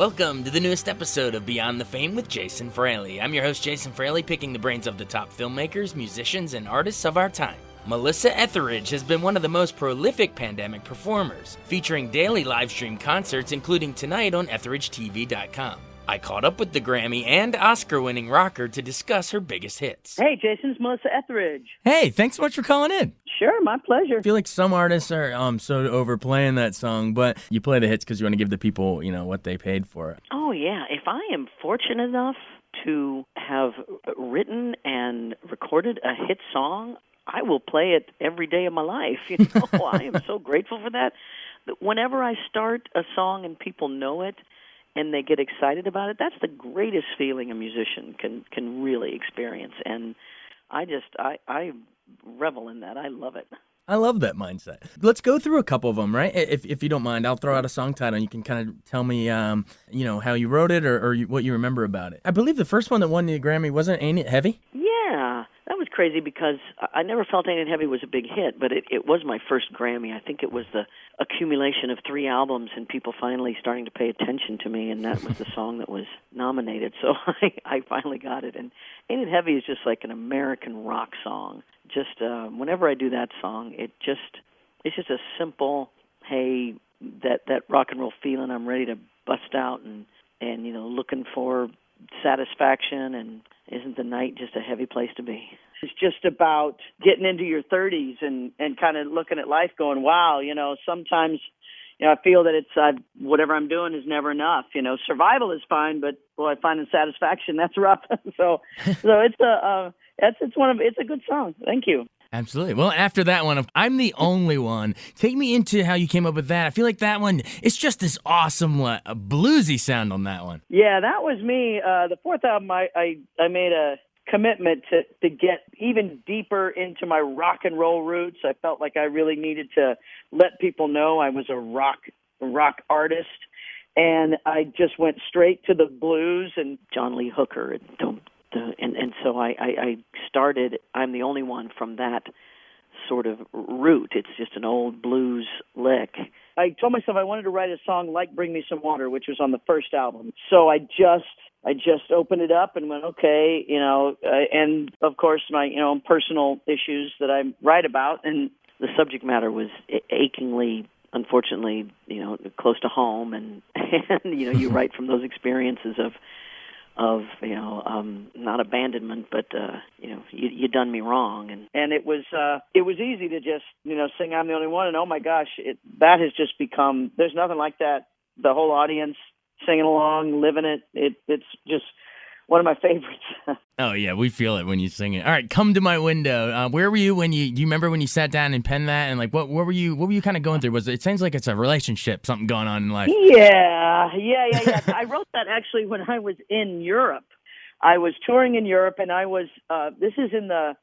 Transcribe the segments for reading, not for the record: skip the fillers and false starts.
Welcome to the newest episode of Beyond the Fame with Jason Fraley. I'm your host, Jason Fraley, picking the brains of the top filmmakers, musicians, and artists of our time. Melissa Etheridge has been one of the most prolific pandemic performers, featuring daily live stream concerts, including tonight on EtheridgeTV.com. I caught up with the Grammy and Oscar-winning rocker to discuss her biggest hits. Hey, Jason, it's Melissa Etheridge. Hey, thanks so much for calling in. Sure, my pleasure. I feel like some artists are so overplaying that song, but you play the hits because you want to give the people, what they paid for it. Oh, yeah. If I am fortunate enough to have written and recorded a hit song, I will play it every day of my life. I am so grateful for that. Whenever I start a song and people know it, and they get excited about it, that's the greatest feeling a musician can really experience. And I revel in that. I love it. I love that mindset. Let's go through a couple of them, right? If you don't mind, I'll throw out a song title and you can kind of tell me, how you wrote it or what you remember about it. I believe the first one that won the Grammy wasn't Aint It Heavy? Yeah, that was crazy because I never felt Aint It Heavy was a big hit, but it was my first Grammy. I think it was the accumulation of 3 albums and people finally starting to pay attention to me, and that was the song that was nominated. So I finally got it. And Aint It Heavy is just like an American rock song. Just whenever I do that song, it's just a simple, hey, that rock and roll feeling. I'm ready to bust out and looking for satisfaction, and isn't the night just a heavy place to be? It's just about getting into your 30s and kind of looking at life going, wow, sometimes, I feel that whatever I'm doing is never enough. Survival is fine, but boy, finding satisfaction, that's rough. so it's a good song. Thank you. Absolutely. Well, after that one, I'm the Only One. Take me into how you came up with that. I feel like that one, it's just this awesome bluesy sound on that one. Yeah, that was me. The fourth album, I made a commitment to get even deeper into my rock and roll roots. I felt like I really needed to let people know I was a rock artist. And I just went straight to the blues and John Lee Hooker and so I started I'm the Only One from that sort of root. It's just an old blues lick. I told myself I wanted to write a song like Bring Me Some Water, which was on the first album. So I just opened it up and went, okay, and of course my, personal issues that I write about, and the subject matter was achingly, unfortunately, close to home, and you write from those experiences of not abandonment, but you done me wrong, and it was easy to just sing I'm the Only One, and oh my gosh, that has just become, there's nothing like that. The whole audience singing along, living it. It's just one of my favorites. Oh yeah, we feel it when you sing it. All right, Come to My Window. Where were you when do you remember when you sat down and penned that? And like, what were you kind of going through? It sounds like it's a relationship, something going on in life. Yeah. I wrote that actually when I was in Europe. I was touring in Europe, and I was. This is in the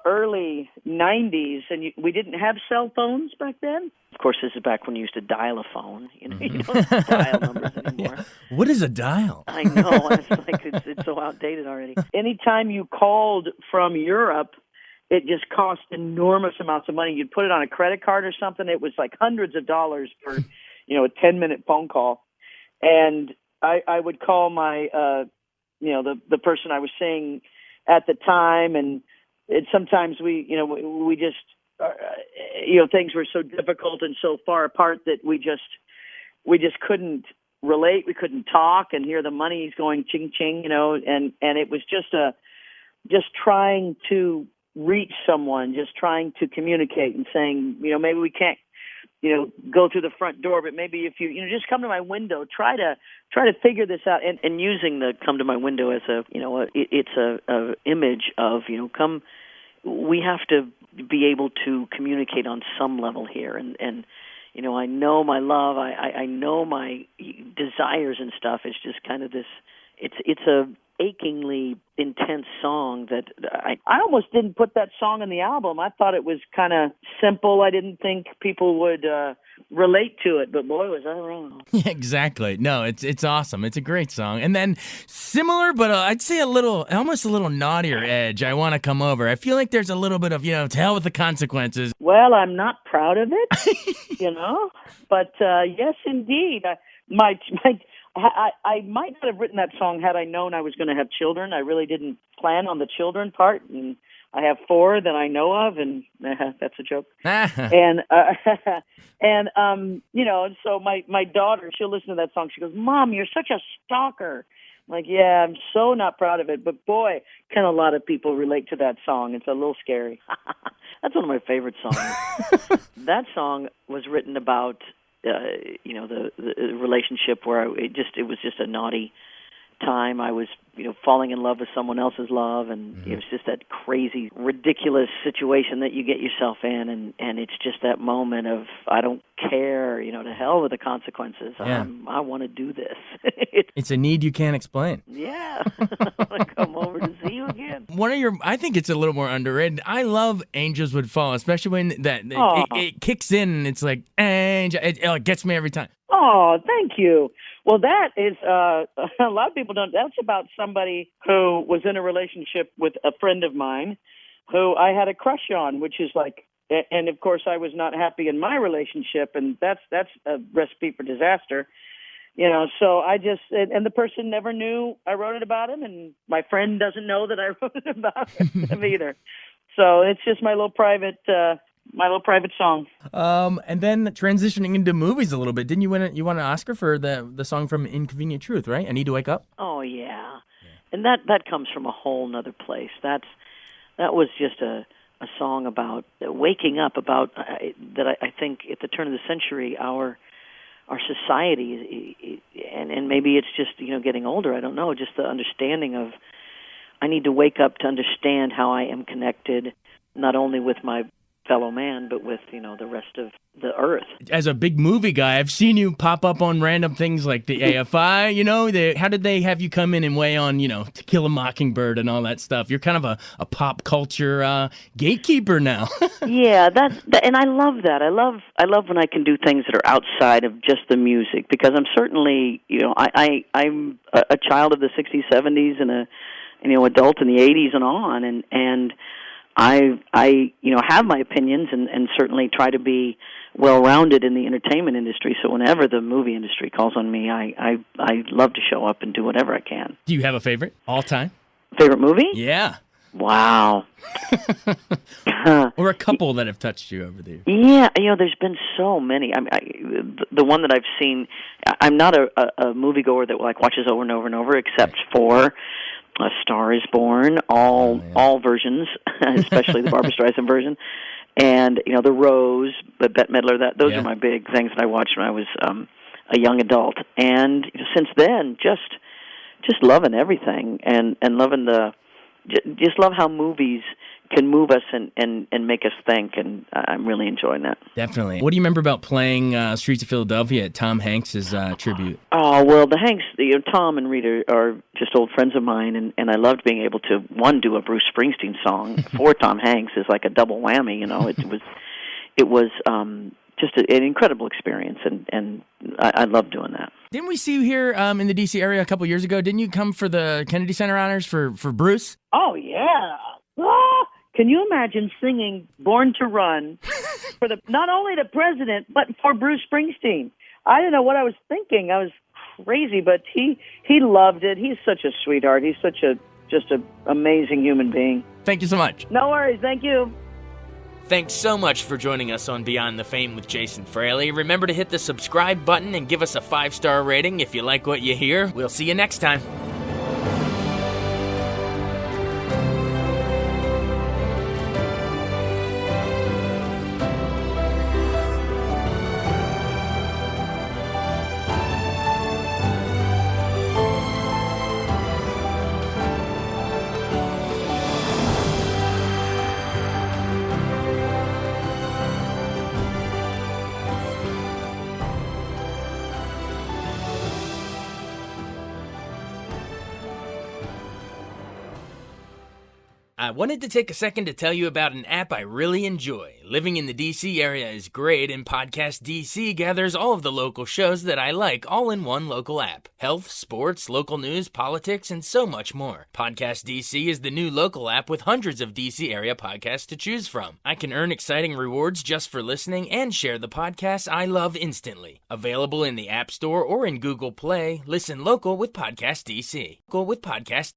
early 90s, and we didn't have cell phones back then. Of course, this is back when you used to dial a phone. You don't dial numbers anymore. Yeah. What is a dial? I know. It's so outdated already. Anytime you called from Europe, it just cost enormous amounts of money. You'd put it on a credit card or something. It was like hundreds of dollars for, a 10-minute phone call. And I would call my, the person I was seeing at the time, and sometimes we just, things were so difficult and so far apart that we just couldn't relate. We couldn't talk and hear the money going ching ching, and it was just trying to reach someone, just trying to communicate and saying, maybe we can't, go through the front door, but maybe if you, just come to my window, try to figure this out, and using the come to my window as it's a image of, come. We have to be able to communicate on some level here, and I know my love, I know my desires and stuff. It's just kind of this. It's a achingly intense song that I almost didn't put that song on the album. I thought it was kind of simple. I didn't think people would relate to it, but boy, was I wrong. Yeah, exactly. No, it's awesome. It's a great song. And then similar, but I'd say almost a little naughtier edge, I Want to Come Over. I feel like there's a little bit of, to hell with the consequences. Well, I'm not proud of it, but yes, indeed. I might not have written that song had I known I was going to have children. I really didn't plan on the children part, and I have 4 that I know of, and that's a joke. and so my daughter, she'll listen to that song. She goes, "Mom, you're such a stalker." I'm like, yeah, I'm so not proud of it, but boy, can a lot of people relate to that song. It's a little scary. That's one of my favorite songs. That song was written about, the relationship where it was just a naughty time. I was, falling in love with someone else's love, and it was just that crazy, ridiculous situation that you get yourself in, and it's just that moment of, I don't care, to hell with the consequences. Yeah. I want to do this. It's a need you can't explain. Yeah. I want to come over to see you again. I think it's a little more underrated. I love Angels Would Fall, especially when it kicks in and it's like, Angel, it gets me every time. Oh, thank you. Well, that is, a lot of people don't, that's about somebody who was in a relationship with a friend of mine who I had a crush on, which is like, and of course I was not happy in my relationship, and that's a recipe for disaster. So I just, and the person never knew I wrote it about him, and my friend doesn't know that I wrote it about him either. So it's just my little private song. And then transitioning into movies a little bit, didn't you won an Oscar for the song from Inconvenient Truth, right? I Need to Wake Up. Oh yeah. And that comes from a whole nother place. That was just a song about waking up. About that I think at the turn of the century our society, and maybe it's just getting older. I don't know. Just the understanding of I need to wake up to understand how I am connected, not only with my fellow man, but with, the rest of the earth. As a big movie guy, I've seen you pop up on random things like the AFI, how did they have you come in and weigh on, To Kill a Mockingbird and all that stuff? You're kind of a pop culture gatekeeper now. Yeah, and I love that. I love when I can do things that are outside of just the music, because I'm certainly, I'm a child of the 60s, 70s, and a adult in the 80s and on, and I have my opinions and certainly try to be well-rounded in the entertainment industry. So whenever the movie industry calls on me, I love to show up and do whatever I can. Do you have a favorite all time? Favorite movie? Yeah. Wow. Or a couple that have touched you over there. Yeah, there's been so many. The one that I've seen, I'm not a moviegoer that watches over and over and over, except for A Star Is Born, all versions, especially the Barbra Streisand version, and The Rose, but Bette Midler. Those are my big things that I watched when I was a young adult, and since then, just loving everything, and loving just love how movies can move us and make us think, and I'm really enjoying that. Definitely. What do you remember about playing Streets of Philadelphia at Tom Hanks' tribute? Oh, well, the Hanks, Tom and Rita are just old friends of mine, and I loved being able to, do a Bruce Springsteen song for Tom Hanks is like a double whammy, It was just an incredible experience, and I love doing that. Didn't we see you here in the D.C. area a couple years ago? Didn't you come for the Kennedy Center honors for Bruce? Oh, yeah. Ah! Can you imagine singing Born to Run for not only the president, but for Bruce Springsteen? I don't know what I was thinking. I was crazy, but he loved it. He's such a sweetheart. He's such just an amazing human being. Thank you so much. No worries. Thank you. Thanks so much for joining us on Beyond the Fame with Jason Fraley. Remember to hit the subscribe button and give us a 5-star rating if you like what you hear. We'll see you next time. I wanted to take a second to tell you about an app I really enjoy. Living in the DC area is great, and Podcast DC gathers all of the local shows that I like all in one local app. Health, sports, local news, politics, and so much more. Podcast DC is the new local app with hundreds of DC area podcasts to choose from. I can earn exciting rewards just for listening and share the podcasts I love instantly. Available in the App Store or in Google Play, listen local with Podcast DC. Go with Podcast.